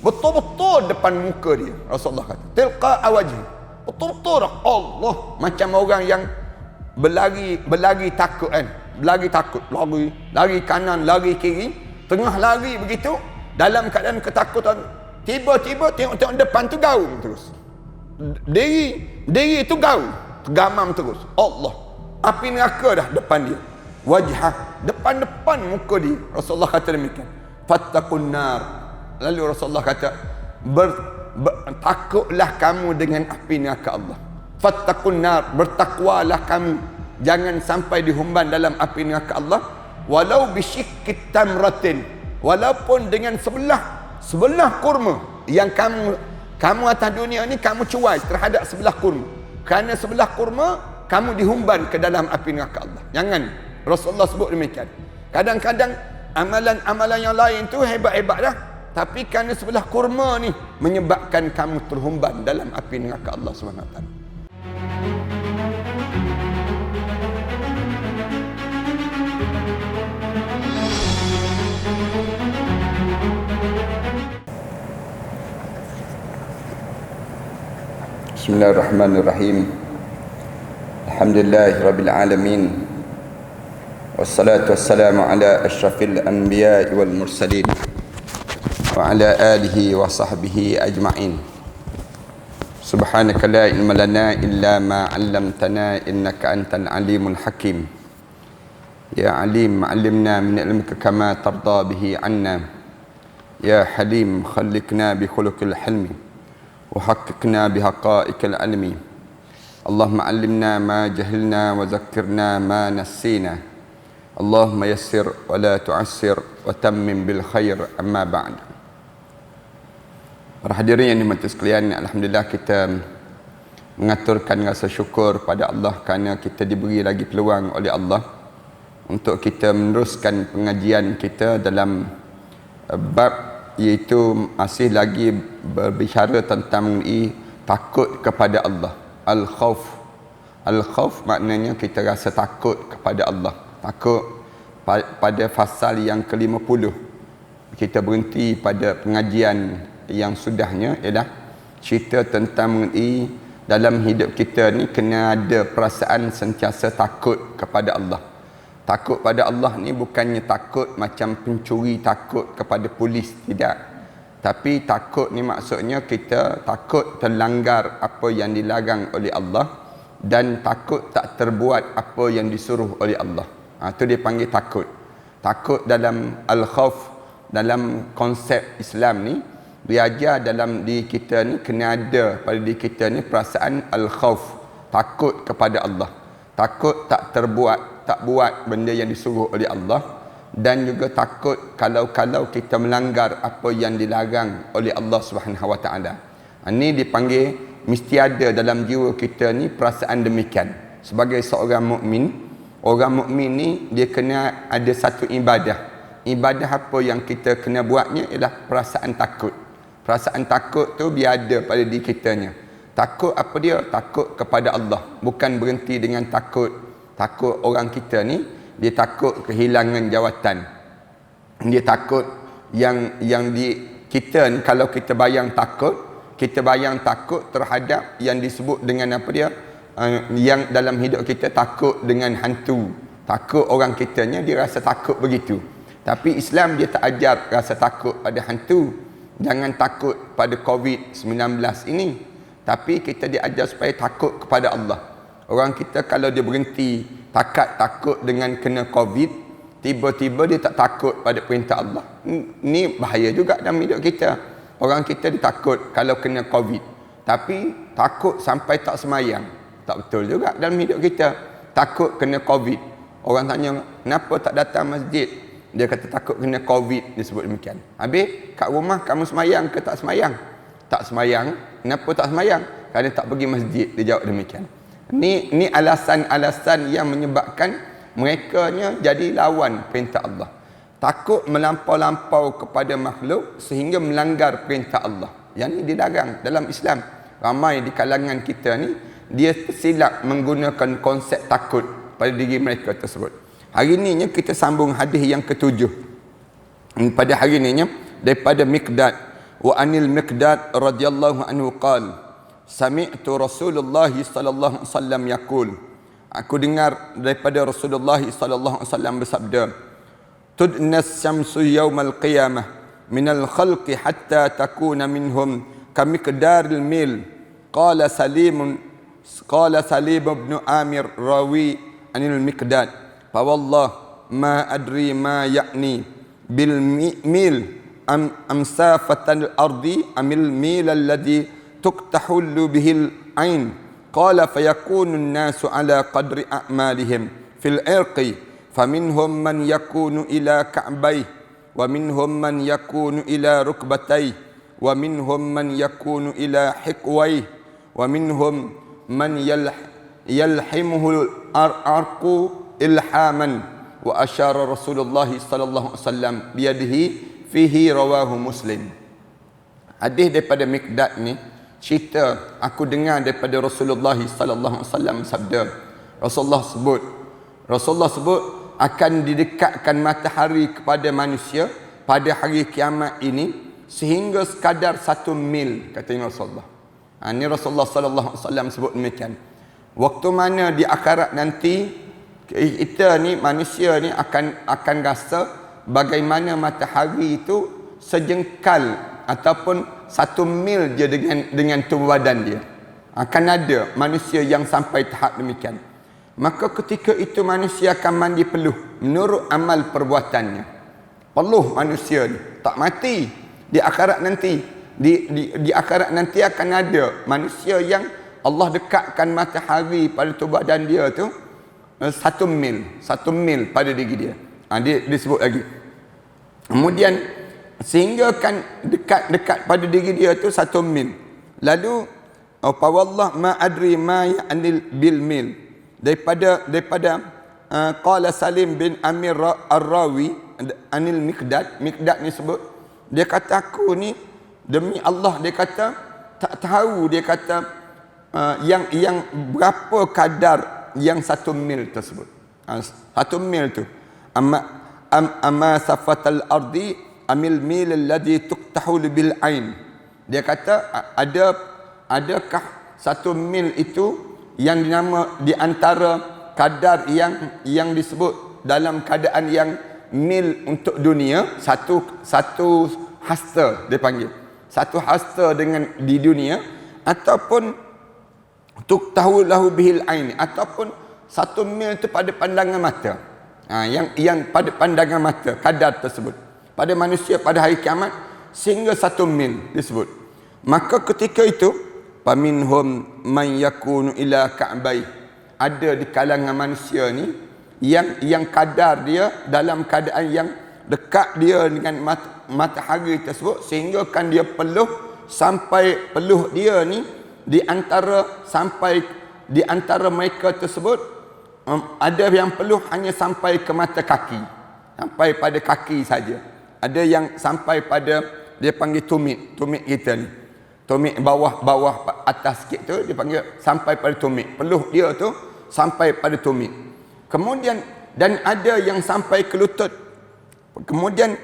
betul-betul depan muka dia. Rasulullah kata, tilqa awajhi, betul-betul Allah, macam orang yang berlari takut kan, lari kanan, lari kiri, tengah lari begitu, dalam keadaan ketakutan, tiba-tiba tengok depan tu gaung terus, diri itu gaung, tergamam terus, Allah, api neraka dah depan dia, wajhah, depan muka dia. Rasulullah kata demikian, fattaqun nar. Lalu Rasulullah kata, takutlah kamu dengan api neraka Allah. Fattaqun nar, bertakwalah kamu, jangan sampai dihumban dalam api neraka Allah, walau bisyikit tamratin, walaupun dengan sebelah kurma yang kamu atas dunia ni kamu cuai terhadap sebelah kurma, kerana sebelah kurma kamu dihumban ke dalam api neraka Allah. Jangan. Rasulullah sebut demikian. Kadang-kadang amalan-amalan yang lain tu hebat-hebat dah, tapi kerana sebelah kurma ni menyebabkan kamu terhumban dalam api neraka Allah SWT. Bismillahirrahmanirrahim. Alhamdulillahirabbil alamin. Wassalatu wassalamu ala asyrafil anbiya'i wal mursalin wa ala alihi wa sahbihi ajma'in. Subhanaka la ilma lana illa ma 'allamtana innaka antal alimul hakim. Ya alim 'allimna min ilmika kama tarda bihi 'anna. Ya halim khalliqna bi khuluqil hilmi wa haqqqiqna bi haqa'iqil ilmi. Allahumma 'allimna ma jahilna wa zakkirna ma nassina. Allahumma yassir wa la tu'assir wa tammim bil khair, amma ba'd. Para hadirin yang dimati sekalian, alhamdulillah kita mengaturkan rasa syukur pada Allah kerana kita diberi lagi peluang oleh Allah untuk kita meneruskan pengajian kita dalam bab, iaitu masih lagi berbicara tentang mengenai takut kepada Allah. Al-khawf maknanya kita rasa takut kepada Allah. Takut. Pada fasal yang ke-50 kita berhenti pada pengajian yang sudahnya, ialah cerita tentang mengenai dalam hidup kita ni kena ada perasaan sentiasa takut kepada Allah. Takut pada Allah ni bukannya takut macam pencuri takut kepada polis, tidak. Tapi takut ni maksudnya kita takut terlanggar apa yang dilarang oleh Allah dan takut tak terbuat apa yang disuruh oleh Allah. Itu dia panggil takut. Takut dalam al-khawf, dalam konsep Islam ni, dia ajar dalam diri kita ni kena ada pada diri kita ni perasaan al-khawf, takut kepada Allah. Takut tak buat benda yang disuruh oleh Allah, dan juga takut kalau kita melanggar apa yang dilarang oleh Allah Subhanahu Wa Taala. Ini dipanggil mesti ada dalam jiwa kita ni perasaan demikian. Sebagai seorang mukmin, orang mukmin ni dia kena ada satu ibadah. Ibadah apa yang kita kena buatnya ialah perasaan takut. Perasaan takut tu biar ada pada diri kitanya. Takut apa dia? Takut kepada Allah. Bukan berhenti dengan takut orang kita ni, dia takut kehilangan jawatan. Dia takut yang kita ni, kalau kita bayang takut terhadap yang disebut dengan apa dia? Yang dalam hidup kita takut dengan hantu, takut orang kitanya, dia rasa takut begitu. Tapi Islam dia tak ajar rasa takut pada hantu. Jangan takut pada COVID-19 ini, tapi kita diajar supaya takut kepada Allah. Orang kita kalau dia berhenti takut dengan kena COVID, tiba-tiba dia tak takut pada perintah Allah, ni bahaya juga dalam hidup kita. Orang kita dia takut kalau kena COVID, tapi takut sampai tak semayang. Tak betul juga dalam hidup kita. Takut kena COVID. Orang tanya, kenapa tak datang masjid? Dia kata takut kena COVID, dia sebut demikian. Habis kat rumah kamu semayang ke tak semayang? Tak semayang. Kenapa tak semayang? Kerana tak pergi masjid, dia jawab demikian. Ni alasan-alasan yang menyebabkan merekanya jadi lawan perintah Allah. Takut melampau-lampau kepada makhluk sehingga melanggar perintah Allah. Yang ni dilarang dalam Islam. Ramai di kalangan kita ni dia silap menggunakan konsep takut pada diri mereka tersebut. Hari ininya kita sambung hadis yang ke-7. Pada hari ininya daripada Miqdad wa anil Miqdad radhiyallahu anhu qala sami'tu Rasulullah sallallahu alaihi wasallam yaqul, aku dengar daripada Rasulullah sallallahu alaihi wasallam bersabda, tudnas syamsu yaumal qiyamah minal khalqi hatta takuna minhum kamiqdaril mil. Qala Salim ibn Amir rawi anil Miqdad, fa wallah ma adri ma ya'ni bil mil amsafatal ardi amil mil alladhi tuktahullu bihil ain. Qala fayakunu an-nasu ala qadri a'malihim fil irqi faminhum man yakunu ila ka'bayh wa minhum man yakunu ila rukbatayh wa minhum man yakunu ila hiqwayh wa minhum man yalhimuhu arqu ilhaman. Wa asyara Rasulullah sallallahu alaihi wasallam biyadihi fihi rawahu Muslim. Hadis daripada Miqdad ni cerita, aku dengar daripada Rasulullah sallallahu alaihi wasallam sabda, Rasulullah sebut akan didekatkan matahari kepada manusia pada hari kiamat ini sehingga sekadar 1 mil, katanya Rasulullah. Ini Rasulullah sallallahu alaihi wasallam sebut demikian. Waktu mana di akhirat nanti kita ni manusia ni akan rasa bagaimana matahari itu sejengkal ataupun 1 mil je dengan tubuh badan dia. Akan ada manusia yang sampai tahap demikian. Maka ketika itu manusia akan mandi peluh menurut amal perbuatannya. Peluh manusia ni tak mati. Di akhirat nanti di akhirat nanti akan ada manusia yang Allah dekatkan matahari pada tubuh badan dia tu 1 mil pada diri dia. Dia disebut lagi. Kemudian sehingga kan dekat pada diri dia tu 1 mil. Lalu fa wallah ma adri ma ya'nil bil mil. Daripada qala Salim bin Amir ar-Rawi anil Miqdad ni sebut, dia kata aku ni demi Allah, dia kata tak tahu, dia kata yang berapa kadar yang 1 mil tersebut. 1 mil tu amma safatal ardi amil mil alladhi tuqtahul bil ain. Dia kata adakah 1 mil itu yang dinama di antara kadar yang disebut dalam keadaan yang mil untuk dunia, satu hasta dia panggil, 1 hasta dengan di dunia, ataupun tuqtahu lahu bihil ain, ataupun 1 mil itu pada pandangan mata. Yang pada pandangan mata kadar tersebut pada manusia pada hari kiamat sehingga 1 mil disebut. Maka ketika itu paminhum man yakunu ila ka'bai, ada di kalangan manusia ni yang kadar dia dalam keadaan yang dekat dia dengan matahari tersebut sehingga kan dia peluh sampai peluh dia ni di antara mereka tersebut ada yang peluh hanya sampai ke mata kaki, sampai pada kaki saja. Ada yang sampai pada dia panggil tumit kita ni. Tumit bawah atas sikit tu dia panggil sampai pada tumit. Peluh dia tu sampai pada tumit. Kemudian dan ada yang sampai ke lutut. Kemudian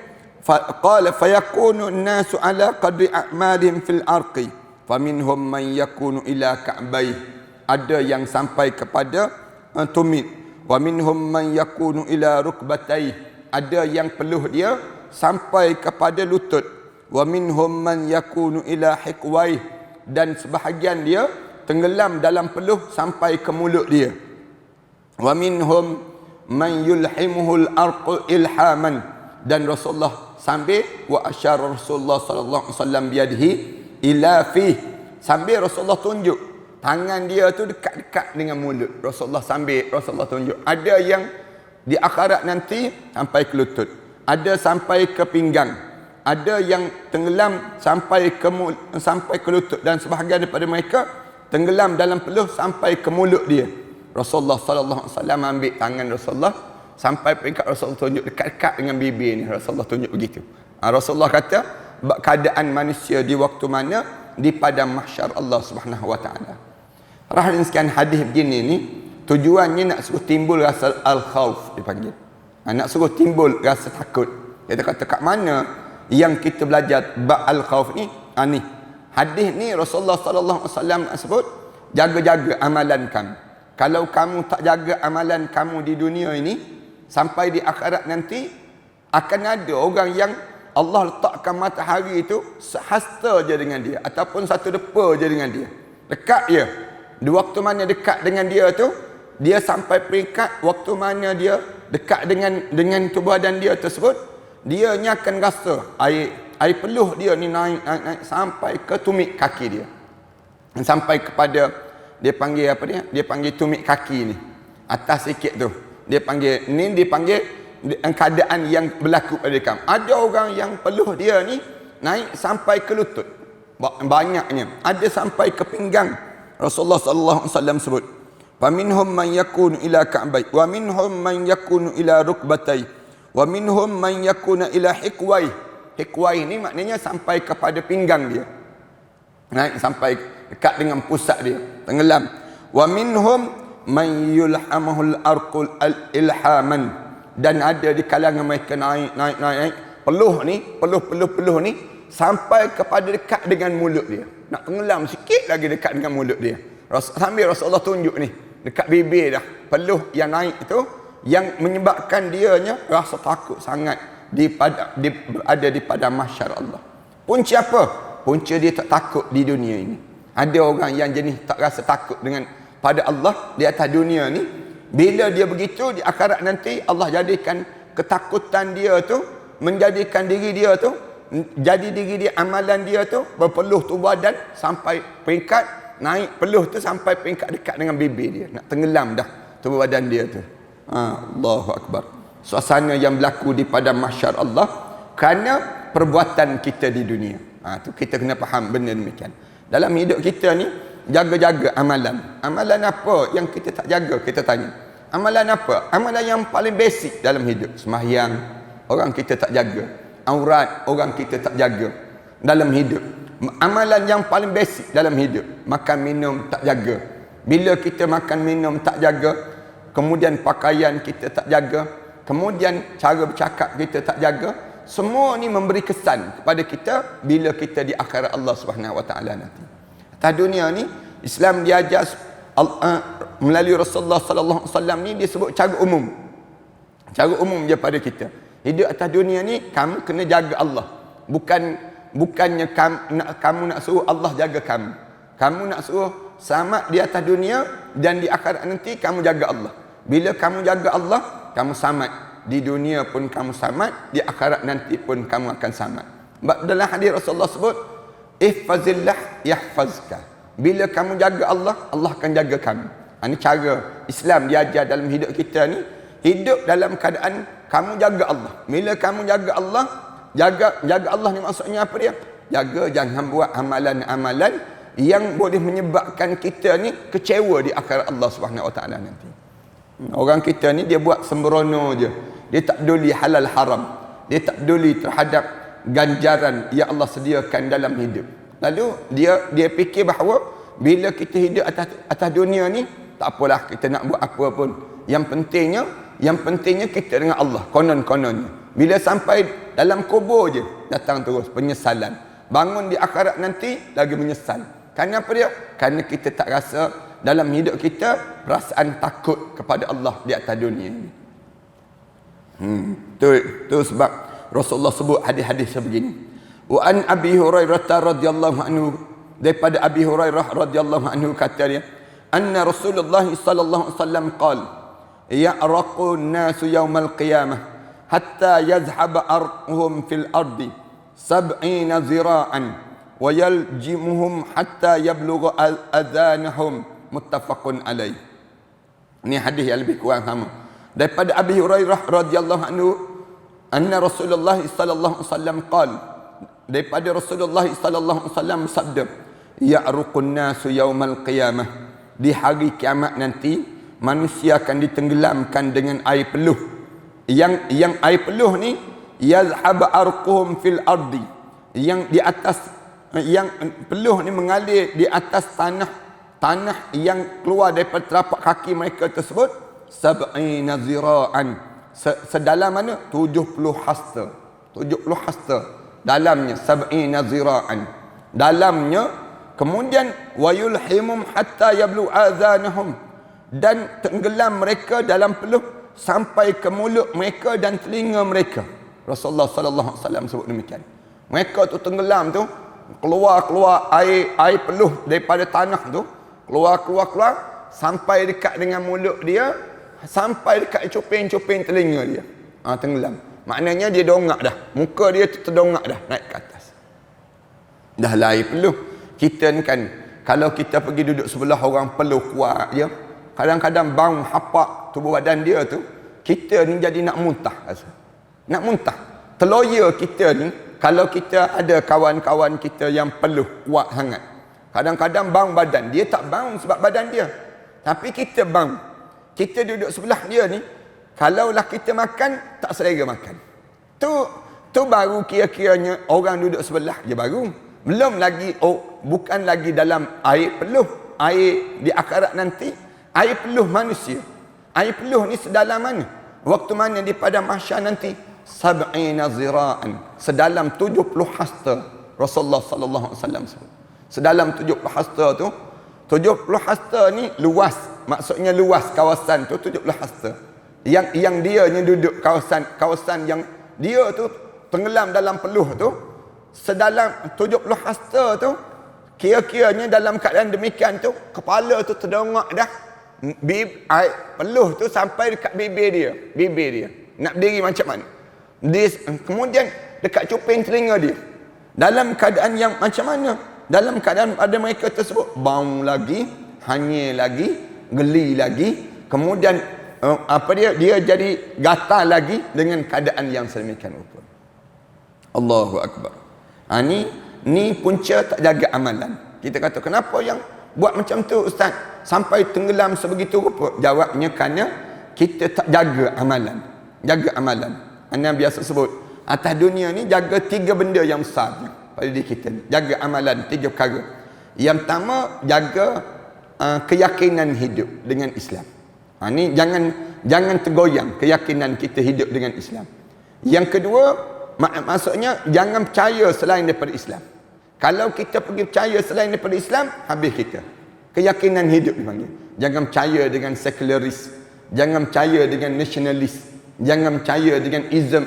qala fayakunu an-nasu ala qadri a'malihim fil arqi faminhum man yakunu ila ka'bai. Ada yang sampai kepada tumit. Wa minhum man yakunu ila rukbatai. Ada yang peluh dia sampai kepada lutut. Wa minhum man yakunu ila hiqwai, dan sebahagian dia tenggelam dalam peluh sampai ke mulut dia. Wa minhum man yulhimuhul arqu ilhaman, dan Rasulullah sambil wa asyara Rasulullah sallallahu alaihi wasallam biyadihi ila fi, sambil Rasulullah tunjuk tangan dia tu dekat-dekat dengan mulut Rasulullah, sambil Rasulullah tunjuk. Ada yang di akhirat nanti sampai ke lutut, ada sampai ke pinggang, ada yang tenggelam sampai ke lutut, dan sebahagian daripada mereka tenggelam dalam peluh sampai ke mulut dia. Rasulullah sallallahu alaihi wasallam ambil tangan Rasulullah sampai peringkat Rasulullah tunjuk dekat-dekat dengan bibir ni, Rasulullah tunjuk begitu. Rasulullah kata keadaan manusia di waktu mana di padang mahsyar Allah Subhanahu wa taala. Rahim sekian hadis begini ni tujuannya nak suruh timbul rasa al-khauf dipanggil. Nak suruh timbul rasa takut. Dia kata kat mana yang kita belajar ba'al khauf ni, ni hadis ni Rasulullah sallallahu alaihi wasallam sebut, jaga-jaga amalan kamu. Kalau kamu tak jaga amalan kamu di dunia ini, sampai di akhirat nanti akan ada orang yang Allah letakkan matahari itu sehasta je dengan dia, ataupun satu depa je dengan dia. Dekat dia. Di waktu mana dekat dengan dia tu, dia sampai peringkat waktu mana dia dekat dengan tubuh badan dia tersebut, dia ni akan rasa air peluh dia ni naik sampai ke tumit kaki dia. Sampai kepada dia panggil apa dia? Dia panggil tumit kaki ni. Atas sikit tu. Dia panggil ni, dia panggil keadaan yang berlaku pada kamu. Ada orang yang peluh dia ni naik sampai ke lutut. Banyaknya. Ada sampai ke pinggang. Rasulullah sallallahu alaihi wasallam sebut, "Faminhum man yakunu ila ka'bai, wa minhum man yakunu ila rukbatai, wa minhum man yakunu ila hiqwai." Hiqwai ni maknanya sampai kepada pinggang dia. Naik sampai dekat dengan pusat dia, tenggelam. Wa minhum man yulhamul arqul ilhaman, dan ada di kalangan mereka naik peluh ni sampai kepada dekat dengan mulut dia, nak tenggelam sikit lagi dekat dengan mulut dia. Sambil Rasulullah tunjuk ni dekat bibir dah, peluh yang naik itu yang menyebabkan dianya rasa takut sangat berada di padang mahsyar Allah. Punca apa? Punca dia tak takut di dunia ini. Ada orang yang jenis tak rasa takut dengan pada Allah di atas dunia ni. Bila dia begitu, di akhirat nanti Allah jadikan ketakutan dia tu, menjadikan diri dia tu, jadi diri dia, amalan dia tu berpeluh tubuh badan sampai peringkat naik peluh tu sampai peringkat dekat dengan bibir dia, nak tenggelam dah tubuh badan dia tu. Allahu Akbar. Suasana yang berlaku di padang mahsyar Allah kerana perbuatan kita di dunia. Tu kita kena faham benda demikian. Dalam hidup kita ni, jaga-jaga amalan. Amalan apa yang kita tak jaga? Kita tanya. Amalan apa? Amalan yang paling basic dalam hidup. Sembahyang, orang kita tak jaga. Aurat, orang kita tak jaga dalam hidup. Amalan yang paling basic dalam hidup. Makan minum tak jaga. Bila kita makan minum tak jaga, kemudian pakaian kita tak jaga, kemudian cara bercakap kita tak jaga, semua ni memberi kesan kepada kita bila kita di akhirat Allah Subhanahu Wa Taala nanti. Atas dunia ni, Islam diajar melalui Rasulullah sallallahu alaihi wasallam ni, dia sebut cara umum. Cara umum je pada kita. Hidup atas dunia ni, kamu kena jaga Allah. Bukannya kamu nak suruh Allah jaga kamu. Kamu nak suruh selamat di atas dunia, dan di akhirat nanti kamu jaga Allah. Bila kamu jaga Allah, kamu selamat. Di dunia pun kamu selamat, di akhirat nanti pun kamu akan selamat. Dalam hadis Rasulullah sebut, ihfazillah yahfazka. Bila kamu jaga Allah, Allah akan jaga kamu. Ini cara Islam diajar dalam hidup kita ni. Hidup dalam keadaan kamu jaga Allah. Bila kamu jaga Allah, jaga Allah ni maksudnya apa dia? Jaga jangan buat amalan-amalan yang boleh menyebabkan kita ni kecewa di akhirat Allah Subhanahu Wa Taala nanti. Orang kita ni dia buat sembrono je. Dia tak peduli halal haram. Dia tak peduli terhadap ganjaran yang Allah sediakan dalam hidup. Lalu dia fikir bahawa bila kita hidup atas dunia ni, tak apalah kita nak buat apa pun. Yang pentingnya kita dengan Allah, konon-kononnya. Bila sampai dalam kubur je, datang terus penyesalan. Bangun di akhirat nanti, lagi menyesal. Kerana apa dia? Kerana kita tak rasa dalam hidup kita perasaan takut kepada Allah di atas dunia ini. Tu sebab Rasulullah sebut hadis-hadis sebegini. Wa an Abi Hurairah radhiyallahu anhu, daripada Abi Hurairah radhiyallahu anhu kata dia, anna Rasulullah sallallahu alaihi wasallam qala, ya'raqu an-nasu yawmal qiyamah hatta yazhaba arquhum fil ardi 70 zira'an wa yaljimuhum hatta yablugha adhanahum, muttafaqun alaih. Ini hadis yang lebih kurang sama daripada Abi Hurairah radhiyallahu anhu, anna Rasulullah sallallahu alaihi wasallam qala, daripada Rasulullah sallallahu alaihi wasallam sabda, ya'ruqun nasu yaumal qiyamah, di hari kiamat nanti manusia akan ditenggelamkan dengan air peluh. Yang air peluh ni yazhab arquhum fil ardi, yang di atas, yang peluh ni mengalir di atas tanah yang keluar daripada telapak kaki mereka tersebut 70 zira'an, sedalam mana? 70 hasta. 70 hasta. dalamnya sab'ina zira'an, dalamnya. Kemudian wayulhimum hatta yablu azanahum, dan tenggelam mereka dalam peluh sampai ke mulut mereka dan telinga mereka. Rasulullah sallallahu alaihi wasallam sebut demikian. Mereka tu tenggelam tu, keluar air peluh daripada tanah tu, keluar sampai dekat dengan mulut dia, sampai dekat cuping telinga dia. Tenggelam. Maknanya dia dongak dah. Muka dia tu terdongak dah naik ke atas. Dah lah air peluh. Kita ni kan, kalau kita pergi duduk sebelah orang peluh kuat je, kadang-kadang bau hapak tubuh badan dia tu, kita ni jadi nak muntah rasa. Nak muntah. Terloya kita ni, kalau kita ada kawan-kawan kita yang peluh kuat sangat, kadang-kadang bau badan dia tak bau sebab badan dia, tapi kita bau. Kita duduk sebelah dia ni, kalaulah kita makan tak selera makan. Tu baru kira-kiranya orang duduk sebelah je baru. Belum lagi, bukan lagi dalam air peluh, air di akhirat nanti, air peluh manusia. Air peluh ni sedalam mana? Waktu mana di padang mahsyar nanti? Sab'ina zira'an, sedalam 70 hasta. Rasulullah sallallahu alaihi wasallam sebut. Sedalam 70 hasta tu, 70 hasta ni luas, maksudnya luas kawasan tu 70 hasta. Yang dia ni duduk kawasan yang dia tu tenggelam dalam peluh tu, sedalam 70 hasta tu, kira-kiranya dalam keadaan demikian tu, kepala tu terdongak dah, peluh tu sampai dekat bibir dia. Nak berdiri macam mana? Kemudian dekat cuping telinga dia. Dalam keadaan yang macam mana? Dalam keadaan ada mereka tersebut bau lagi, hanyir lagi, geli lagi, kemudian dia jadi gatal lagi dengan keadaan yang sedemikian rupa. Allahu akbar. Ni punca tak jaga amalan. Kita kata, kenapa yang buat macam tu ustaz sampai tenggelam sebegitu rupa? Jawabnya kerana kita tak jaga amalan. Jaga amalan. Anda biasa sebut, atas dunia ni jaga 3 benda yang besar pada diri kita ni. Jaga amalan 3 perkara. Yang pertama, jaga keyakinan hidup dengan Islam. Ni jangan tergoyang keyakinan kita hidup dengan Islam. Yang kedua, maksudnya jangan percaya selain daripada Islam. Kalau kita pergi percaya selain daripada Islam, habis kita. Keyakinan hidup dipanggil. Jangan percaya dengan sekularis, jangan percaya dengan nasionalis, jangan percaya dengan ism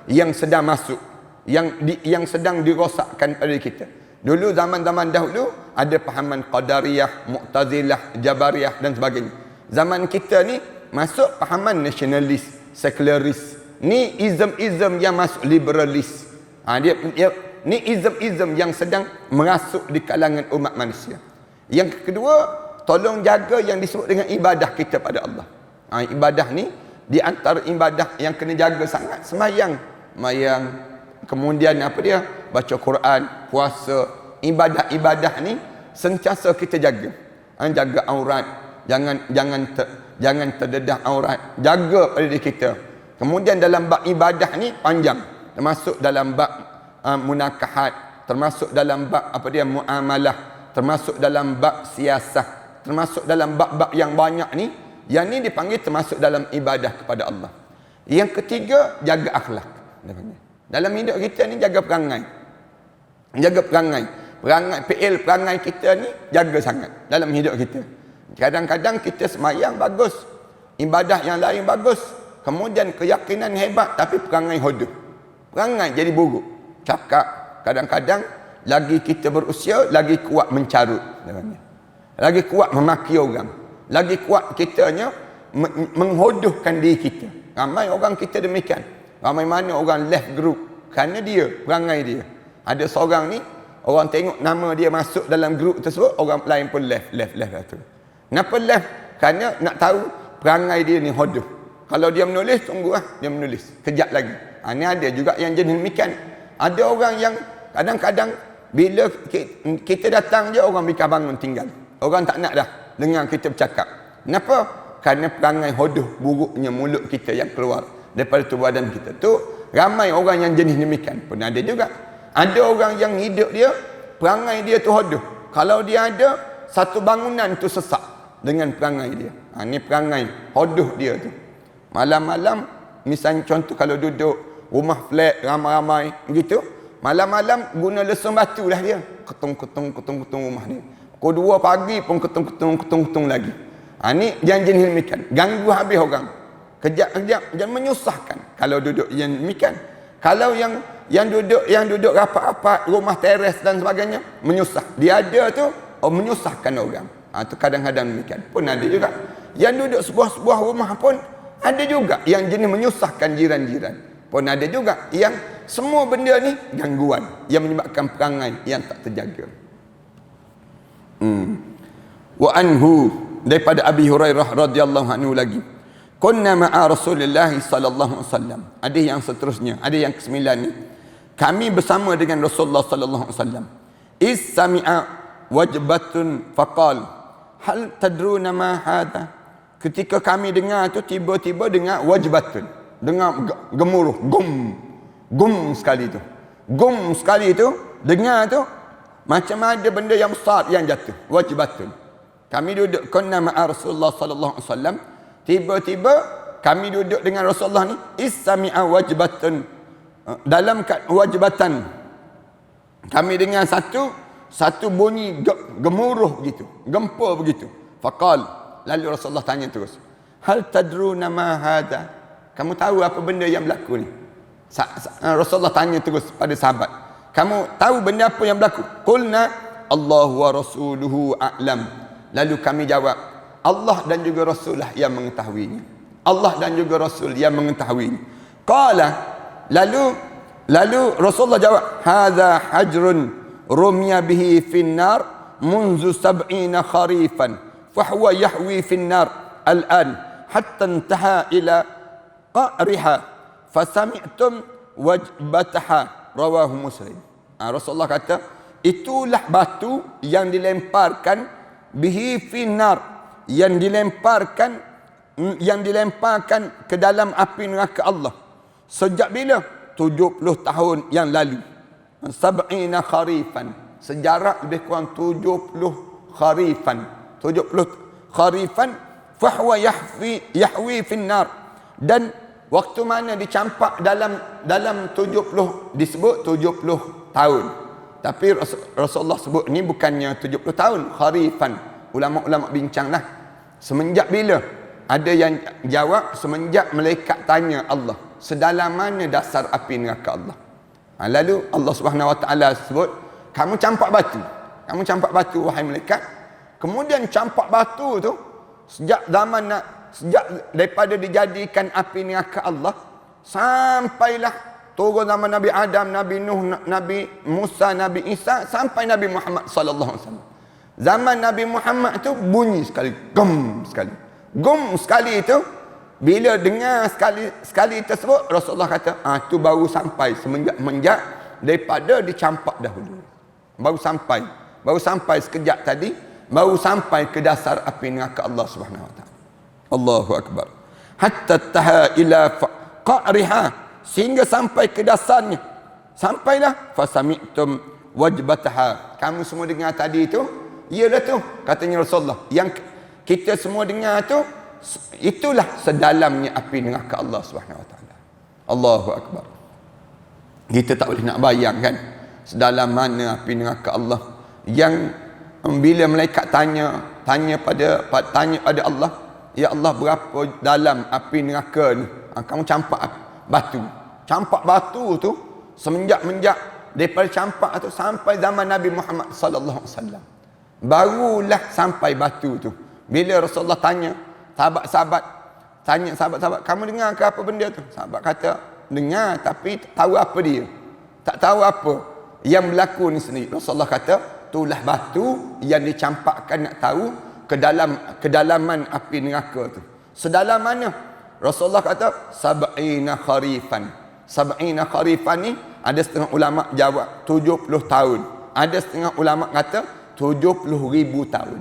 yang sedang masuk, yang sedang dirosakkan pada kita. Dulu zaman-zaman dahulu ada pahaman Qadariyah, Mu'tazilah, Jabariyah dan sebagainya. Zaman kita ni masuk pahaman nasionalis, sekularis. Ni ism yang masuk liberalis. Ni ism yang sedang merasuk di kalangan umat manusia. Yang kedua, tolong jaga yang disebut dengan ibadah kita pada Allah. Ibadah ni di antara ibadah yang kena jaga sangat, sembahyang, kemudian baca Quran, puasa. Ibadah ni sentiasa kita jaga. Jaga aurat, jangan terdedah aurat, jaga pada diri kita. Kemudian dalam bab ibadah ni panjang, termasuk dalam bab munakahat, termasuk dalam bab muamalah, termasuk dalam bab siasah, termasuk dalam bab-bab yang banyak ni. Yang ni dipanggil termasuk dalam ibadah kepada Allah. Yang ketiga, jaga akhlak. Dalam hidup kita ni jaga perangai. Jaga perangai. Perangai kita ni jaga sangat dalam hidup kita. Kadang-kadang kita sembahyang bagus, ibadah yang lain bagus, kemudian keyakinan hebat, tapi perangai hodoh. Perangai jadi buruk. Cakap, kadang-kadang lagi kita berusia, lagi kuat mencarut. Lagi kuat memaki orang. Lagi kuat kitanya menghodohkan diri kita. Ramai orang kita demikian. Ramai mana orang left group kerana dia, perangai dia. Ada seorang ni, orang tengok nama dia masuk dalam grup tersebut, orang lain pun left tu. Kenapa left? Kerana nak tahu perangai dia ni hodoh. Kalau dia menulis, tunggulah dia menulis. Kejap lagi. Ini ada juga yang jenis demikian. Ada orang yang kadang-kadang bila kita datang je, orang bika bangun tinggal. Orang tak nak dah dengar kita bercakap. Kenapa? Kerana perangai hodoh buruknya mulut kita yang keluar daripada tubuh badan kita. Tu ramai orang yang jenis demikian. Pun ada juga. Ada orang yang hidup dia, perangai dia tu hodoh. Kalau dia ada, satu bangunan tu sesak dengan perangai dia. Ini perangai hodoh dia tu. Malam-malam, misalnya contoh kalau duduk rumah flat ramai-ramai begitu, Malam-malam guna lesung batu lah dia. Ketung rumah dia. Pukul 2 pagi pun ketung lagi. Ni yang jenis demikian. Ganggu habis orang. Kejap-kejap dan menyusahkan. Kalau duduk yang demikian. Kalau yang duduk rapat-rapat, rumah teres dan sebagainya, menyusah. Dia ada tu, menyusahkan orang. Tu kadang-kadang demikian. Pun ada juga. Yang duduk sebuah rumah pun ada juga yang jenis menyusahkan jiran-jiran. Pun ada juga yang semua benda ni gangguan yang menyebabkan perangai yang tak terjaga. Wa anhu, daripada Abi Hurairah radhiyallahu anhu lagi. Kunna ma'a Rasulullah sallallahu alaihi wasallam. Ada yang seterusnya, ada yang ke-9 ni. Kami bersama dengan Rasulullah sallallahu alaihi wasallam. Is sami'a wajbatun faqal hal tadruna ma hadha. Ketika kami dengar tu, tiba-tiba dengar wajbatun, dengar gemuruh, gum sekali tu, dengar tu macam ada benda yang besar yang jatuh. Wajbatun. Kami duduk kunna ma'a Rasulullah sallallahu alaihi wasallam. Tiba-tiba kami duduk dengan Rasulullah ni, istami'a wajbatun, dalam wajbatan kami dengar satu bunyi gemuruh begitu, gempa begitu. Faqal, lalu Rasulullah tanya terus, hal tadruna ma hadha? Kamu tahu apa benda yang berlaku ni? Rasulullah tanya terus pada sahabat, kamu tahu benda apa yang berlaku? Qulna Allah wa rasuluhu a'lam. Lalu kami jawab, Allah dan juga Rasulullah yang mengetahuinya. Allah dan juga Rasul yang mengetahuinya. Qala, lalu Rasulullah jawab, hadza hajrun rumiya bihi finnar munzu 70 kharifan fahuwa yahwi finnar al'an hatta intaha ila qa'riha fasami'tum wajbataha, rawahu Muslim. Rasulullah kata, itulah batu yang dilemparkan bihi finnar, yang dilemparkan ke dalam api neraka Allah. Sejak bila? 70 tahun yang lalu. 70 kharifan. Sejarah lebih kurang 70 kharifan. 70 kharifan fahuwa yahwi finnar. Dan waktu mana dicampak dalam 70, disebut 70 tahun. Tapi Rasulullah sebut ni bukannya 70 tahun, kharifan. Ulama-ulama bincanglah, semenjak bila? Ada yang jawab semenjak malaikat tanya Allah, sedalam mana dasar api neraka Allah. Lalu Allah Subhanahu Wa Taala sebut, kamu campak batu wahai malaikat. Kemudian campak batu tu sejak daripada dijadikan api neraka Allah sampailah turun zaman Nabi Adam, Nabi Nuh, Nabi Musa, Nabi Isa, sampai Nabi Muhammad sallallahu alaihi wasallam. Zaman Nabi Muhammad tu bunyi sekali, gum sekali itu, bila dengar sekali tersebut, Rasulullah kata, tu baru sampai semenjak daripada dicampak dahulu. Baru sampai sekejap tadi, baru sampai ke dasar api neraka Allah Subhanahu Wa Taala. Allahu akbar. Hatta taha ila qa'riha, sehingga sampai ke dasarnya. Sampailah fasami'tum wajbataha. Kamu semua dengar tadi itu? Iyalah tu, katanya Rasulullah. Yang kita semua dengar tu, itulah sedalamnya api neraka Allah Subhanahu Wa Taala. Allahu akbar. Kita tak boleh nak bayangkan sedalam mana api neraka Allah, yang bila malaikat tanya pada Allah, ya Allah, berapa dalam api neraka ni? Kamu campak batu tu semenjak daripada campak tu sampai zaman Nabi Muhammad sallallahu alaihi wasallam. Barulah sampai batu tu. Bila Rasulullah tanya sahabat-sahabat, kamu dengar ke apa benda tu? Sahabat kata, dengar, tapi tak tahu apa dia. Tak tahu apa yang berlaku ni sendiri. Rasulullah kata, itulah batu yang dicampakkan, nak tahu kedalaman api neraka tu. Sedalam mana? Rasulullah kata 70 kharifan. 70 kharifan ni ada setengah ulama jawab 70 tahun. Ada setengah ulama kata 70,000 tahun.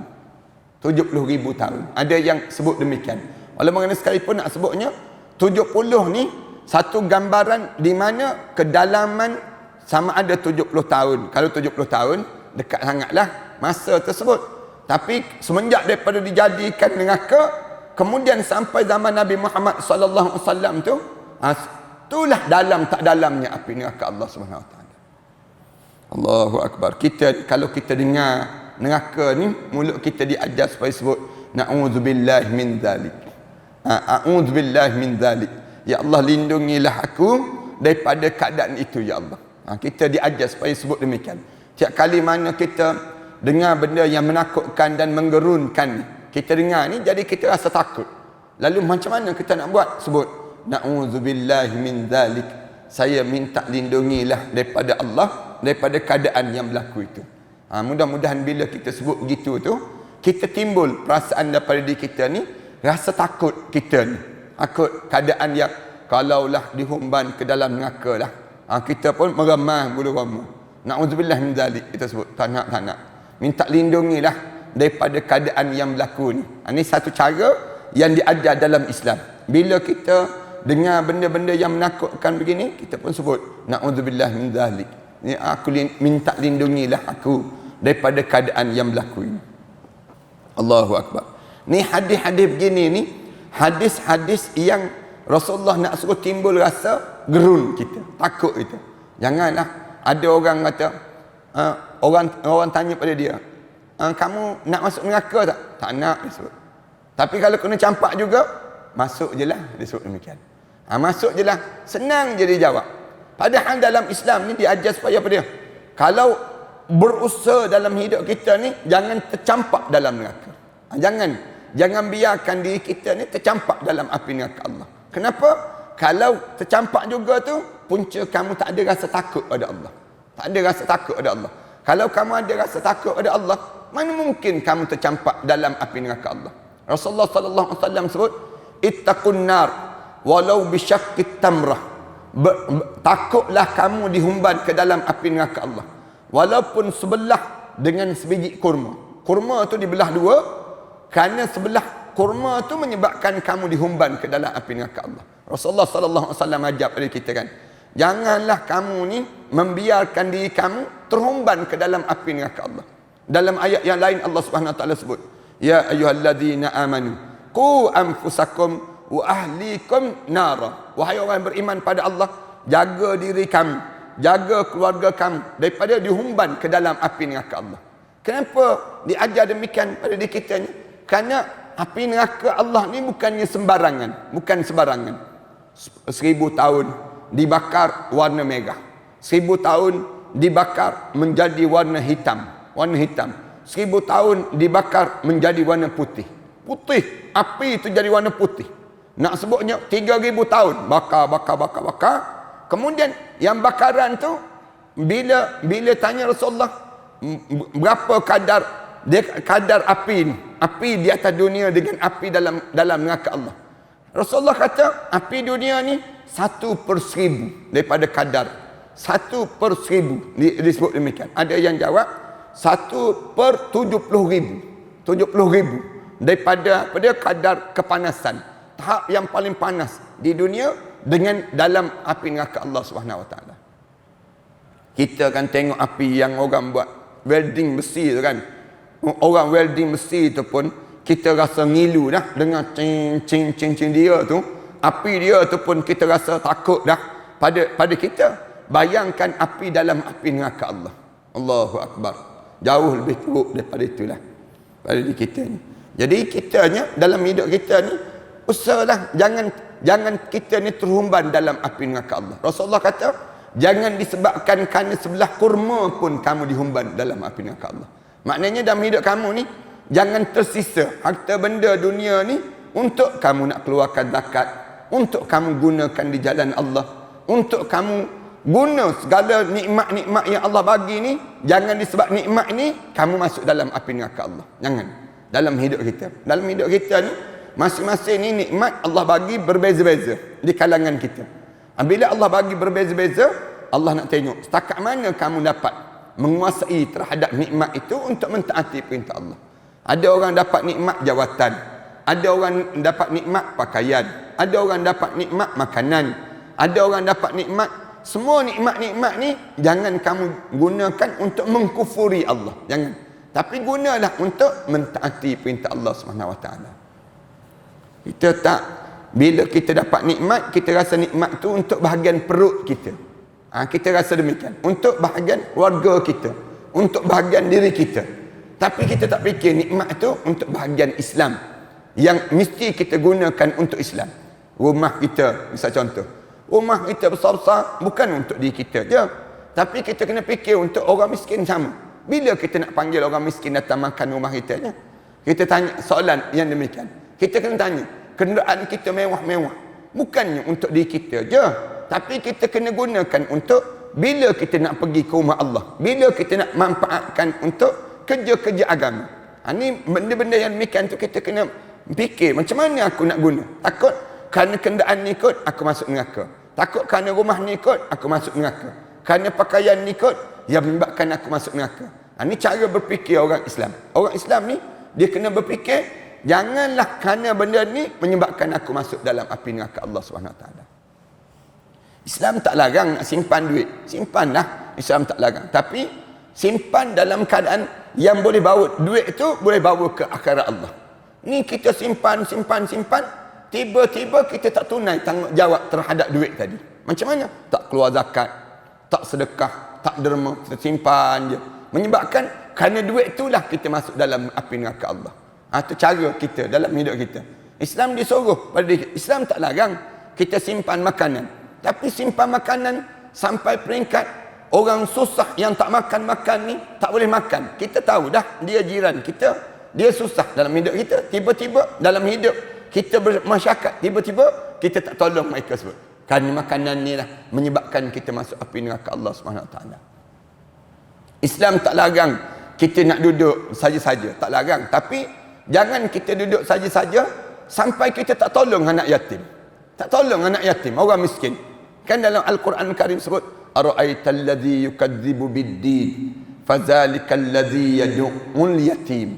70,000 tahun. Ada yang sebut demikian. Walaupun mana sekalipun nak sebutnya 70 ni satu gambaran di mana kedalaman sama ada 70 tahun. Kalau 70 tahun dekat sangatlah masa tersebut. Tapi semenjak daripada dijadikan neraka, kemudian sampai zaman Nabi Muhammad sallallahu alaihi wasallam tu, itulah dalam tak dalamnya api neraka Allah Subhanahu Wa Taala. Allahu Akbar. Kalau kita dengar neraka ni, mulut kita diajar supaya sebut na'udzubillahi min zalik. A'udzubillahi min zalik. Ya Allah, lindungilah aku daripada keadaan itu, ya Allah. Kita diajar supaya sebut demikian. Tiap kali mana kita dengar benda yang menakutkan dan menggerunkan, kita dengar ni, jadi kita rasa takut. Lalu macam mana kita nak buat? Sebut na'udzubillahi min zalik. Saya minta lindungilah daripada Allah, daripada keadaan yang berlaku itu. Mudah-mudahan bila kita sebut begitu tu, kita timbul perasaan daripada diri kita ni, rasa takut kita ni. Takut keadaan yang kalaulah dihumban ke dalam neraka lah, kita pun meremah bulu roma. Na'udzubillah min zalik, kita sebut tak nak. Minta lindungilah daripada keadaan yang berlaku ni. Ini satu cara yang diajar dalam Islam. Bila kita dengar benda-benda yang menakutkan begini, kita pun sebut na'udzubillah min zalik. Ni aku minta lindungilah aku daripada keadaan yang berlaku ini. Allahu Akbar. Ni hadis-hadis begini ni, hadis-hadis yang Rasulullah nak suruh timbul rasa gerun kita, takut kita. Janganlah ada orang kata, orang tanya pada dia, kamu nak masuk neraka tak? Tak nak, dia sebut. Tapi kalau kena campak juga, masuk je lah, dia sebut demikian. Masuk je lah, senang je dia jawab. Padahal dalam Islam ni diajar supaya apa dia? Kalau berusaha dalam hidup kita ni, jangan tercampak dalam neraka. Jangan biarkan diri kita ni tercampak dalam api neraka Allah. Kenapa? Kalau tercampak juga tu, punca kamu tak ada rasa takut pada Allah. Tak ada rasa takut pada Allah. Kalau kamu ada rasa takut pada Allah, mana mungkin kamu tercampak dalam api neraka Allah? Rasulullah sallallahu alaihi wasallam sebut, ittaqun nar walau bisyaqqit tamrah. Takutlah kamu dihumban ke dalam api neraka Allah, walaupun sebelah dengan sebiji kurma. Kurma tu dibelah dua, kerana sebelah kurma tu menyebabkan kamu dihumban ke dalam api neraka Allah. Rasulullah sallallahu alaihi wasallam ajar pada kita kan, janganlah kamu ni membiarkan diri kamu terhumban ke dalam api neraka Allah. Dalam ayat yang lain Allah Subhanahu wa taala sebut, ya ayyuhalladzina amanu qu anfusakum wa ahlikum nara. Wahai orang yang beriman pada Allah, jaga diri kamu, jaga keluarga kamu daripada dihumban ke dalam api neraka Allah. Kenapa diajar demikian pada diri kita ni? Kerana api neraka Allah ni bukannya sembarangan, bukan sembarangan. 1000 tahun dibakar warna merah, 1000 tahun dibakar menjadi warna hitam, 1000 tahun dibakar menjadi warna putih, api itu jadi warna putih. Nak sebutnya 3000 tahun bakar. Kemudian yang bakaran tu, bila tanya Rasulullah berapa kadar api di atas dunia dengan api dalam neraka Allah, Rasulullah kata api dunia ni 1/1000 daripada kadar 1/1000 disebut demikian. Ada yang jawab 1/70,000 daripada kadar kepanasan, tahap yang paling panas di dunia dengan dalam api neraka Allah Subhanahu Wa Taala. Kita kan tengok api yang orang buat welding besi tu kan. Orang welding besi tu pun kita rasa ngilu dah dengan cing dia tu. Api dia tu pun kita rasa takut dah pada kita. Bayangkan api dalam api neraka Allah. Allahu Akbar. Jauh lebih teruk daripada itulah pada diri kita ni. Jadi kitanya dalam hidup kita ni, usahalah jangan kita ni terhumban dalam api neraka Allah. Rasulullah kata, jangan disebabkan kerana sebelah kurma pun kamu dihumban dalam api neraka Allah. Maknanya dalam hidup kamu ni, jangan tersisa harta benda dunia ni untuk kamu nak keluarkan zakat, untuk kamu gunakan di jalan Allah, untuk kamu guna segala nikmat-nikmat yang Allah bagi ni. Jangan disebab nikmat ni kamu masuk dalam api neraka Allah. Jangan. Dalam hidup kita ni, masing-masing ni nikmat Allah bagi berbeza-beza di kalangan kita. Bila Allah bagi berbeza-beza, Allah nak tengok setakat mana kamu dapat menguasai terhadap nikmat itu untuk mentaati perintah Allah. Ada orang dapat nikmat jawatan, ada orang dapat nikmat pakaian, ada orang dapat nikmat makanan, ada orang dapat nikmat. Semua nikmat-nikmat ni jangan kamu gunakan untuk mengkufuri Allah, jangan. Tapi gunalah untuk mentaati perintah Allah Subhanahu Wa Taala. Kita tak, bila kita dapat nikmat, kita rasa nikmat tu untuk bahagian perut kita. Kita rasa demikian. Untuk bahagian warga kita, untuk bahagian diri kita. Tapi kita tak fikir nikmat itu untuk bahagian Islam yang mesti kita gunakan untuk Islam. Rumah kita, misal contoh, rumah kita besar-besar bukan untuk diri kita je, tapi kita kena fikir untuk orang miskin sama. Bila kita nak panggil orang miskin datang makan rumah kita je, kita tanya soalan yang demikian. Kita kena tanya, kenderaan kita mewah-mewah bukannya untuk diri kita je, tapi kita kena gunakan untuk bila kita nak pergi ke rumah Allah, bila kita nak manfaatkan untuk kerja-kerja agama. Ini benda-benda yang demikian tu kita kena fikir macam mana aku nak guna. Takut kerana kenderaan ni kot aku masuk neraka, takut kerana rumah ni kot aku masuk neraka, kerana pakaian ni kot yang menyebabkan aku masuk neraka. Ini cara berfikir orang Islam. Orang Islam ni dia kena berfikir, janganlah kerana benda ni menyebabkan aku masuk dalam api neraka Allah SWT. Islam tak larang nak simpan duit, simpanlah, Islam tak larang, tapi simpan dalam keadaan yang boleh bawa duit itu boleh bawa ke akhirat Allah. Ni kita simpan, tiba-tiba kita tak tunai tanggungjawab terhadap duit tadi. Macam mana? Tak keluar zakat, tak sedekah, tak derma, kita simpan je. Menyebabkan kerana duit itulah kita masuk dalam api neraka Allah. Itu cara kita dalam hidup kita. Islam disuruh pada diri. Islam tak larang kita simpan makanan, tapi simpan makanan sampai peringkat orang susah yang tak makan ni tak boleh makan. Kita tahu dah dia jiran kita, dia susah dalam hidup kita. Tiba-tiba dalam hidup kita bermasyarakat, tiba-tiba kita tak tolong mereka sebut. Kerana makanan ni lah menyebabkan kita masuk api neraka Allah SWT. Islam tak larang kita nak duduk saja-saja, tak larang. Tapi jangan kita duduk saja-saja sampai kita tak tolong anak yatim. Tak tolong anak yatim, orang miskin. Kan dalam Al-Quran Karim sebut, ara'aital ladzi yukadzibu bid-din fadzalikal ladzi yad'ul yatim.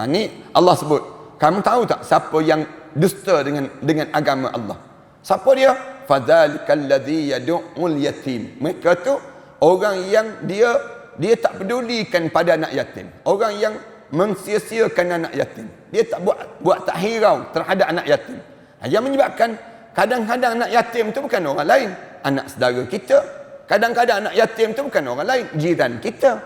Ni Allah sebut, kamu tahu tak siapa yang dusta dengan agama Allah? Siapa dia? Fadzalikal ladzi yad'ul yatim. Mereka tu orang yang dia tak pedulikan pada anak yatim, orang yang mensia-siakan anak yatim. Dia tak buat tak hirau terhadap anak yatim. Yang menyebabkan kadang-kadang anak yatim tu bukan orang lain, anak saudara kita. Kadang-kadang anak yatim tu bukan orang lain, jiran kita.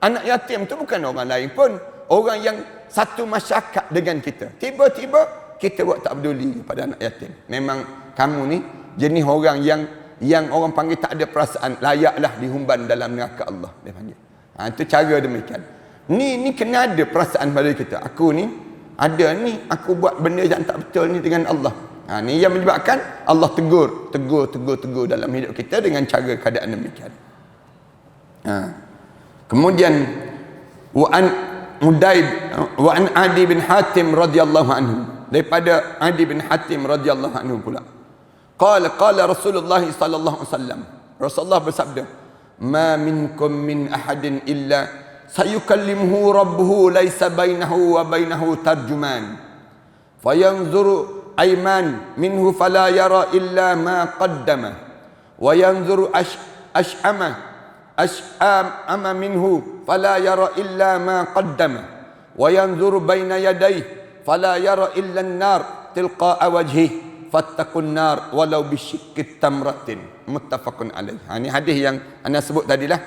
Anak yatim tu bukan orang lain pun, orang yang satu masyarakat dengan kita. Tiba-tiba kita buat tak peduli pada anak yatim. Memang kamu ni jenis orang yang orang panggil tak ada perasaan, layaklah dihumban dalam neraka Allah, dia panggil. Itu cara demikian. Ni kena ada perasaan pada kita. Aku ni ada ni, aku buat benda yang tak betul ni dengan Allah. Ni yang menyebabkan Allah tegur dalam hidup kita dengan cara keadaan demikian. Kemudian wa an Adi bin Hatim radhiyallahu anhu, daripada Adi bin Hatim radhiyallahu anhu pula, qala Rasulullah sallallahu alaihi wasallam, Rasulullah bersabda, ma minkum min ahadin illa sayukallimuhu rabbuhu laisa bainahu wa bainahu tarjuman fayanzuru ayman minhu fala yara illa ma qaddama wa yanzuru ash'ama minhu fala yara illa ma qaddama wa yanzuru baina yadayhi fala yara illa an-nar tilqa'a wajhihi fattaqun nar walau bisyikki tamratin, muttafaqun alaih. Ini hadis yang anda sebut tadilah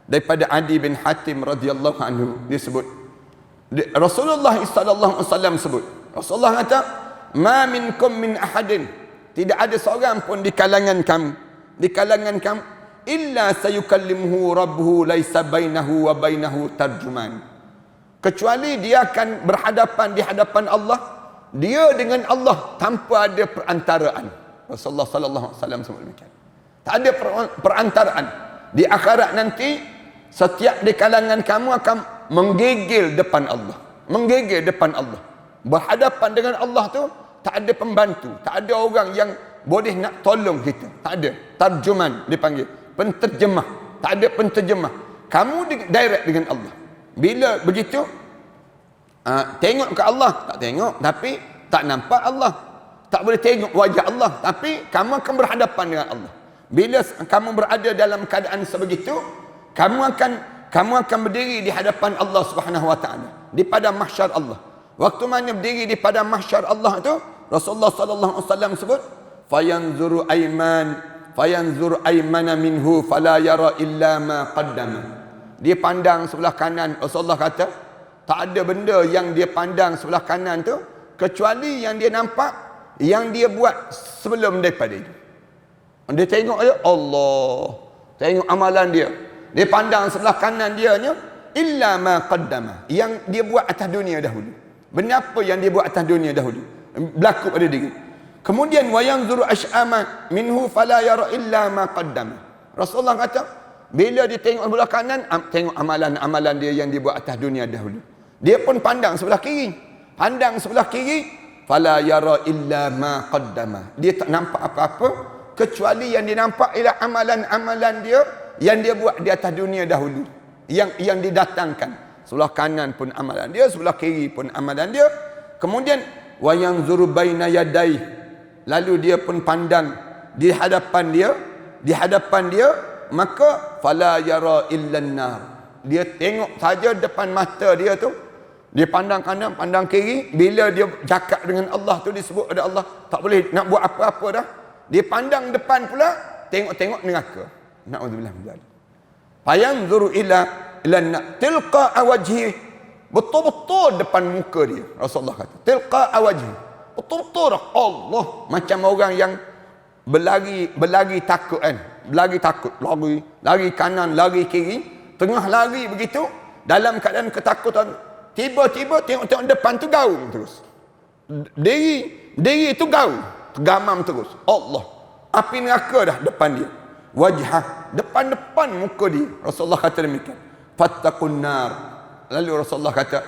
daripada Adi bin Hatim radhiyallahu anhu. Dia sebut, Rasulullah sallallahu alaihi wasallam sebut, Rasulullah kata, ma minkum min ahadin, tidak ada seorang pun di kalangan kamu illa sayukallimuhu rabbuhu laisa bainahu wa bainahu tarjuman, kecuali dia akan berhadapan di hadapan Allah, dia dengan Allah tanpa ada perantaraan. Rasulullah sallallahu alaihi wasallam sebut demikian. Tak ada perantaraan. Di akhirat nanti setiap di kalangan kamu akan menggigil depan Allah. Menggigil depan Allah. Berhadapan dengan Allah tu tak ada pembantu, tak ada orang yang boleh nak tolong kita. Tak ada. Tarjuman dipanggil. Penterjemah. Tak ada penterjemah. Kamu direct dengan Allah. Bila begitu, tengok ke Allah, tak tengok, tapi tak nampak Allah. Tak boleh tengok wajah Allah, tapi kamu akan berhadapan dengan Allah. Bila kamu berada dalam keadaan sebegitu, kamu akan berdiri di hadapan Allah Subhanahu wa taala, di padang mahsyar Allah. Waktu mana berdiri di padang mahsyar Allah itu, Rasulullah sallallahu alaihi wasallam sebut, fayanzuru ayman fayanzur aymana minhu fala yara illa ma qaddama. Dia pandang sebelah kanan. Rasulullah kata, tak ada benda yang dia pandang sebelah kanan tu kecuali yang dia nampak yang dia buat sebelum daripada itu. Dia tengok je Allah, tengok amalan dia. Dia pandang sebelah kanan dia nya illa ma qaddama, yang dia buat atas dunia dahulu. Benda apa yang dia buat atas dunia dahulu berlaku pada diri. Kemudian wa yanzuru ash'ama minhu fala yara illa ma qaddama. Rasulullah kata, bila dia tengok sebelah kanan, tengok amalan-amalan dia yang dia buat atas dunia dahulu. Dia pun pandang sebelah kiri. Pandang sebelah kiri, fala yara illa ma qaddama. Dia tak nampak apa-apa kecuali yang dia nampak ialah amalan-amalan dia yang dia buat di atas dunia dahulu, yang didatangkan. Sebelah kanan pun amalan dia, sebelah kiri pun amalan dia. Kemudian wa yanzuru baina yadai, lalu dia pun pandang di hadapan dia, maka fala yara illan nar. Dia tengok saja depan mata dia tu, dia pandang kanan, pandang kiri. Bila dia cakap dengan Allah tu, disebut ada Allah, tak boleh nak buat apa-apa dah. Dia pandang depan pula, tengok-tengok neraka. Na'udzubillah min dzalik. Fayanzuru ila tilqa wajhi, betul-betul depan muka dia. Rasulullah kata, tilqa wajhi, betul-betul Allah, macam orang yang berlari takut kan. Berlari takut, lari kanan, lari kiri, tengah lari begitu, dalam keadaan ketakutan, tiba-tiba tengok depan tu gaung terus. Diri tu gaung, tergamam terus. Allah, api neraka dah depan dia. Wajhah, depan muka dia. Rasulullah kata demikian. Fattaqun nar. Lalu Rasulullah kata,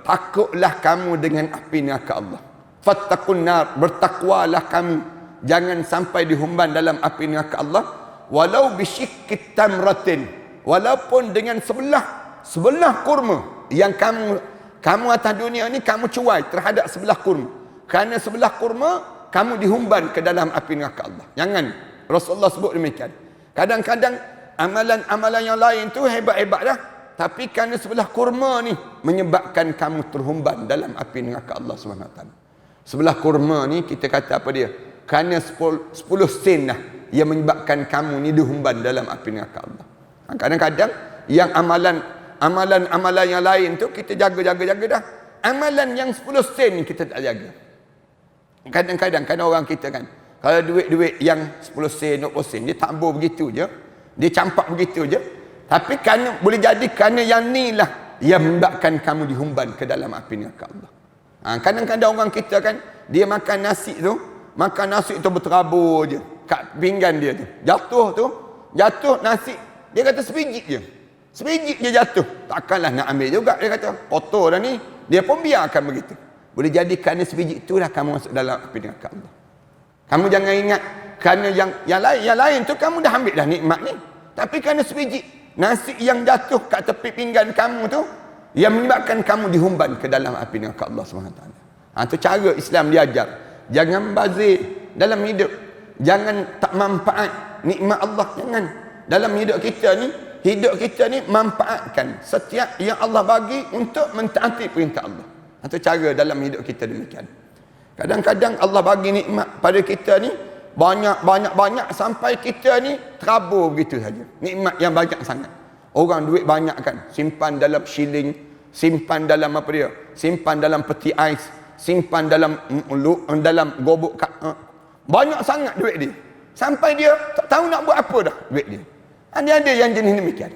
takutlah kamu dengan api neraka Allah. Fattaqun nar, bertakwalah kamu, jangan sampai dihumban dalam api neraka Allah. Walau bisyikkit tamratin, walaupun dengan sebelah kurma yang kamu atas dunia ni kamu cuai terhadap sebelah kurma. Kerana sebelah kurma kamu dihumban ke dalam api neraka Allah. Jangan. Rasulullah sebut demikian. Kadang-kadang amalan-amalan yang lain tu hebat-hebat dah, tapi kerana sebelah kurma ni menyebabkan kamu terhumban dalam api neraka Allah SWT. Sebelah kurma ni kita kata apa dia? Kerana 10 sen dah yang menyebabkan kamu ni dihumban dalam api neraka Allah. Kadang-kadang yang amalan yang lain tu kita jaga dah. Amalan yang 10 sen ni kita tak jaga. Kadang-kadang kan orang kita kan, kalau duit-duit yang 10 sen, 20 sen, dia tabur begitu je, dia campak begitu je. Tapi boleh jadi kerana yang ni lah yang menyebabkan kamu dihumban ke dalam api neraka Allah. Kadang-kadang orang kita kan, dia makan nasi tu berterabur je kat pinggan dia tu. Jatuh nasi, dia kata sebiji je jatuh. Takkanlah nak ambil juga, dia kata kotor dah ni. Dia pun biarkan begitu. Boleh jadi kerana sebiji itulah kamu masuk dalam api neraka Allah. Kamu jangan ingat kerana yang lain tu kamu dah ambil dah nikmat ni. Tapi kerana sebiji nasi yang jatuh kat tepi pinggan kamu tu yang menyebabkan kamu dihumban ke dalam api neraka Allah SWT. Tu cara Islam diajar. Jangan bazir dalam hidup. Jangan tak manfaat nikmat Allah. Jangan. Dalam hidup kita ni manfaatkan setiap yang Allah bagi untuk mentaati perintah Allah. Tu cara dalam hidup kita demikian. Kadang-kadang Allah bagi nikmat pada kita ni banyak sampai kita ni terabur begitu saja. Nikmat yang banyak sangat. Orang duit banyak kan, simpan dalam shilling, simpan dalam simpan dalam peti ais, simpan dalam gobok banyak sangat duit dia. Sampai dia tak tahu nak buat apa dah duit dia. Ada yang jenis demikian.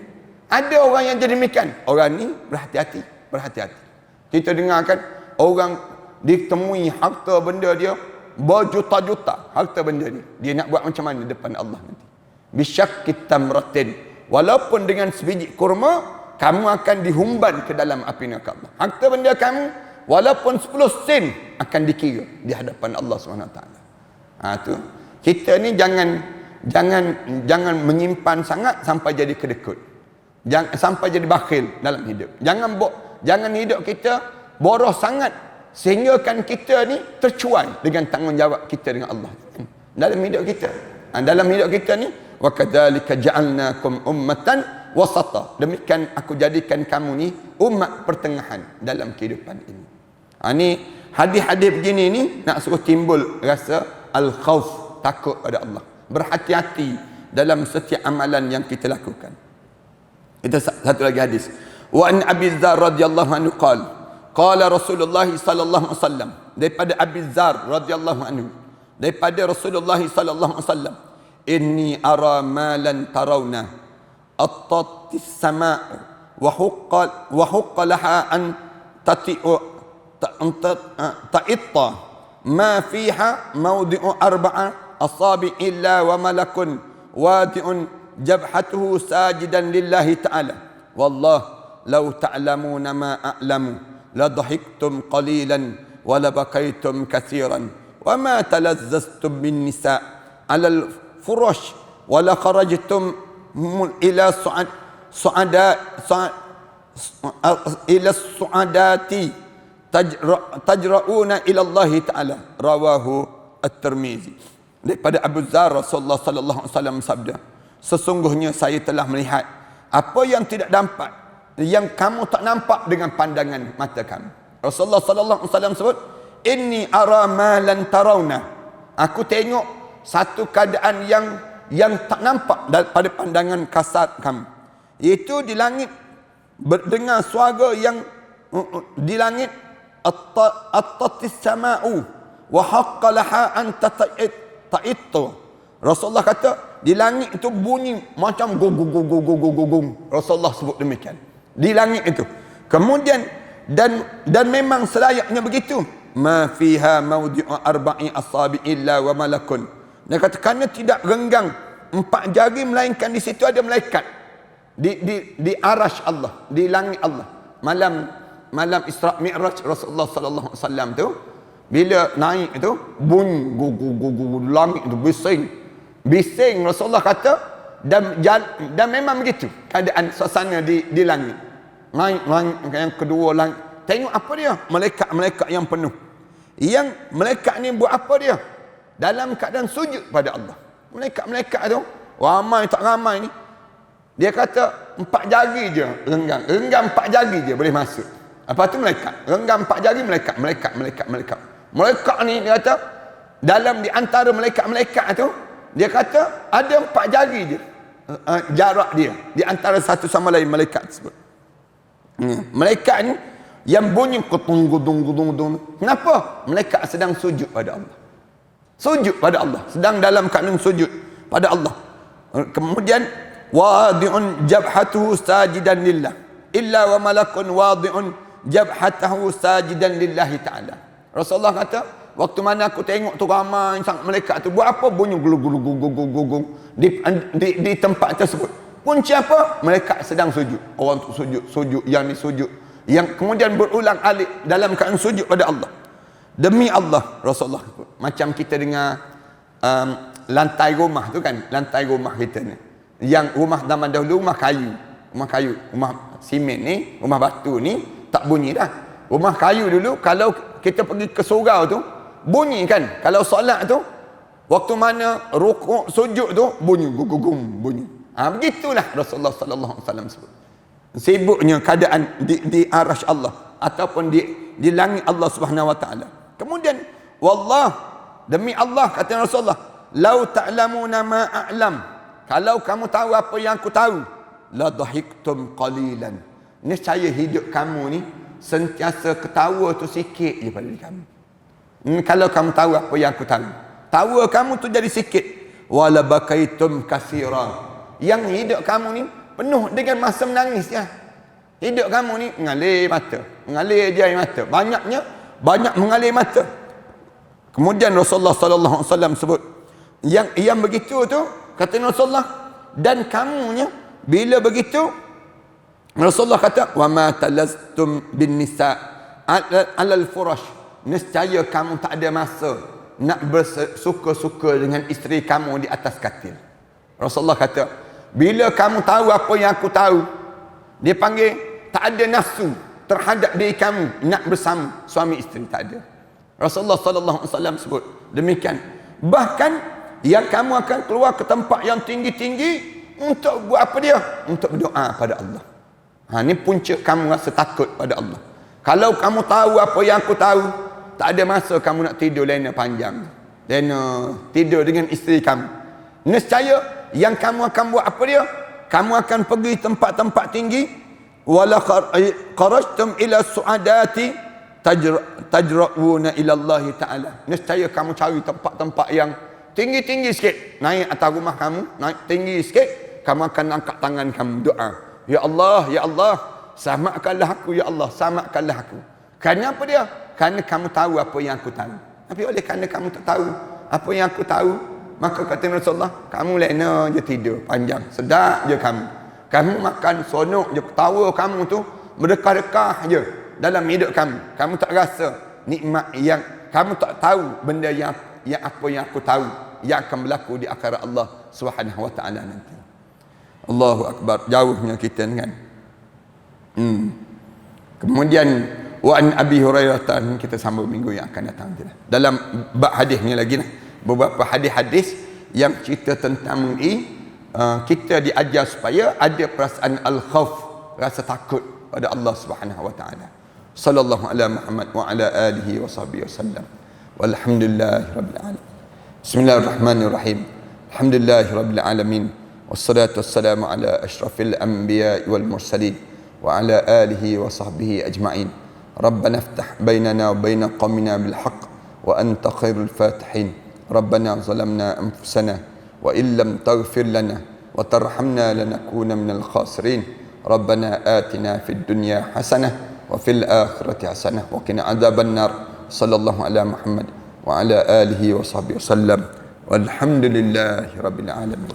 Ada orang yang jenis demikian. Orang ni berhati-hati. Kita dengarkan orang ditemui harta benda dia berjuta-juta harta benda dia nak buat macam mana depan Allah nanti. Bisyakkit tamratin, walaupun dengan sebiji kurma kamu akan dihumban ke dalam api neraka Allah. Harta benda kamu walaupun 10 sen akan dikira di hadapan Allah SWT. Tu kita ni jangan menyimpan sangat sampai jadi kedekut. Jangan sampai jadi bakhil dalam hidup. Jangan hidup kita boros sangat sehingga kan kita ni tercuai dengan tanggungjawab kita dengan Allah dalam hidup kita. Dalam hidup kita ni, wa kadzalika ja'alnakum ummatan wasata. Demikian aku jadikan kamu ni umat pertengahan dalam kehidupan ini. Ni hadis-hadis begini ni nak suruh timbul rasa al-khauf, takut pada Allah. Berhati-hati dalam setiap amalan yang kita lakukan. Itu satu lagi hadis. Wa an Abi Dzar radhiyallahu anhu qala Rasulullah sallallahu alaihi wasallam, daripada Abi Dzar radhiyallahu anhu, daripada Rasulullah sallallahu alaihi wasallam, inni ara ma lan tarawna attatis sama' wa haqqa laha an ta'itta ma fiha mawdi'u arba'a asabi illa wa malakun wadi'un jabhatuhu sajidan lillahi ta'ala. Wallah law ta'lamuna ma a'lamu la dhahiktum qalilan wa la bakaitum katsiran wa ma talazzaztum bin nisa' 'ala al-furush wa la kharajtum ila su'adati tajra'una ila Allah Ta'ala. Rawahu At-Tirmizi. Daripada Abu Dzar, Rasulullah sallallahu alaihi wasallam sabda, sesungguhnya saya telah melihat apa yang tidak nampak, yang kamu tak nampak dengan pandangan mata kamu. Rasulullah sallallahu alaihi wasallam sebut, inni ara ma lan tarawna, aku tengok satu keadaan yang tak nampak pada pandangan kasar kamu, iaitu di langit berdengar suara yang di langit at-tatis sama'u wa haqqa laha an ta'ittu. Rasulullah kata di langit itu bunyi macam gugung. Rasulullah sebut demikian. Di langit itu. Kemudian dan memang selayaknya begitu. Ma fiha mawdi'u arba'i asabi illa wa malakun. Dia kata kerana tidak renggang 4 jari melainkan di situ ada malaikat. Di arash Allah, di langit Allah. Malam Isra Mi'raj Rasulullah sallallahu alaihi wasallam tu, bila naik itu bunyi gugu langit itu bising Rasulullah kata, dan memang begitu keadaan suasana di langit. Naik yang kedua langit, tengok apa dia? Malaikat yang penuh. Yang malaikat ni buat apa dia? Dalam keadaan sujud pada Allah. Malaikat tu ramai tak ramai ni, dia kata 4 jari je renggang 4 jari je boleh masuk. Apa tu malaikat? Renggang 4 jari malaikat. Malaikat ni dia kata dalam di antara malaikat tu, dia kata ada 4 jari je jarak dia di antara satu sama lain malaikat tersebut. Malaikat ni yang bunyi kutung. Kenapa? Malaikat sedang sujud pada Allah. Sujud pada Allah, sedang dalam keadaan sujud pada Allah. Kemudian wadi'un jabhatuhu sajidan lillah illa wa malakun wadi'un jabhatahu sajidan lillahi ta'ala. Rasulullah kata, waktu mana aku tengok tu ramai sangat malaikat tu, buat apa? Bunyi gulung di tempat tersebut. Punca apa? Malaikat sedang sujud. Orang tu sujud, yang ni sujud, yang kemudian berulang alik dalam keadaan sujud pada Allah. Demi Allah, Rasulullah, macam kita dengar lantai rumah tu kan, lantai rumah kita ni, yang rumah zaman dahulu rumah kayu, rumah simen ni, rumah batu ni tak bunyi dah. Rumah kayu dulu kalau kita pergi ke surau tu bunyi kan, kalau solat tu waktu mana rukuk sujud tu bunyi bunyi. Begitulah Rasulullah sallallahu alaihi wasallam sebut. Sibuknya keadaan di arash Allah ataupun di langit Allah Subhanahu wa taala. Kemudian wallah, demi Allah kata Rasulullah, lau ta'lamuna ma a'lam, kalau kamu tahu apa yang aku tahu, la dhahiktum qalilan, nescaya hidup kamu ni sentiasa ketawa tu sikit je pada diri kamu. Kalau kamu tahu apa yang aku tahu, tawa kamu tu jadi sikit. Wala bakaitum katsira, yang hidup kamu ni penuh dengan masa menangis ya. Hidup kamu ni mengalir je air mata, banyak mengalir mata. Kemudian Rasulullah sallallahu alaihi wasallam sebut yang begitu tu, kata Rasulullah, dan kamunya bila begitu Rasulullah kata, wa ma talaztum bin nisa alal furash, nescaya kamu tak ada masa nak bersuka-suka dengan isteri kamu di atas katil. Rasulullah kata, bila kamu tahu apa yang aku tahu, dia panggil tak ada nafsu terhadap diri kamu nak bersama suami isteri, tak ada. Rasulullah sallallahu alaihi wasallam sebut demikian. Bahkan yang kamu akan keluar ke tempat yang tinggi-tinggi untuk buat apa dia? Untuk berdoa pada Allah. Ni punca kamu rasa takut pada Allah. Kalau kamu tahu apa yang aku tahu, tak ada masa kamu nak tidur lena panjang. dan tidur dengan isteri kamu, nescaya yang kamu akan buat apa dia? Kamu akan pergi tempat-tempat tinggi, wala kharajtum ila suadati tajra'una ila Allah Ta'ala. Nescaya kamu cari tempat-tempat yang tinggi-tinggi sikit, naik atas rumah kamu, naik tinggi sikit, kamu akan angkat tangan kamu doa, ya Allah, selamatkanlah aku, ya Allah, selamatkanlah aku. Kerana apa dia? Kerana kamu tahu apa yang aku tahu. Tapi oleh kerana kamu tak tahu apa yang aku tahu, maka kata Rasulullah, kamu lena je tidur panjang, sedap je kamu. Kamu makan sonok je, ketawa kamu tu berdekah-dekah je dalam hidup kamu. Kamu tak rasa nikmat yang, kamu tak tahu benda yang apa yang aku tahu yang akan berlaku di akhirat Allah Subhanahu wa taala nanti. Allahu akbar, jauhnya kita kan. Kemudian wa an Abi Hurairah, kita sambung minggu yang akan datang. Dalam bab hadis ni lagi beberapa hadis-hadis yang cerita tentang kita diajar supaya ada perasaan al-khauf, rasa takut pada Allah Subhanahu wa taala. Sallallahu ala Muhammad wa ala alihi wa sahbihi wasallam. Walhamdulillahirabbil alamin. Bismillahirrahmanirrahim. Alhamdulillahirabbil alamin. Wassalatu wassalamu ala asyrafil anbiya'i wal mursalin wa ala alihi wa sahbihi ajma'in. Rabbana iftah bainana wa baina qaumina bil haqq wa anta khairul fatihin. Rabbana zalamna anfusana wa illam taghfir lana wa tarhamna lanakuna minal khasirin. Rabbana atina fid dunya hasanah wa fil akhirati hasanah wa qina adzaban nar. Sallallahu ala Muhammad wa ala alihi wa sahbihi wasallam. Walhamdulillahi rabbil alamin.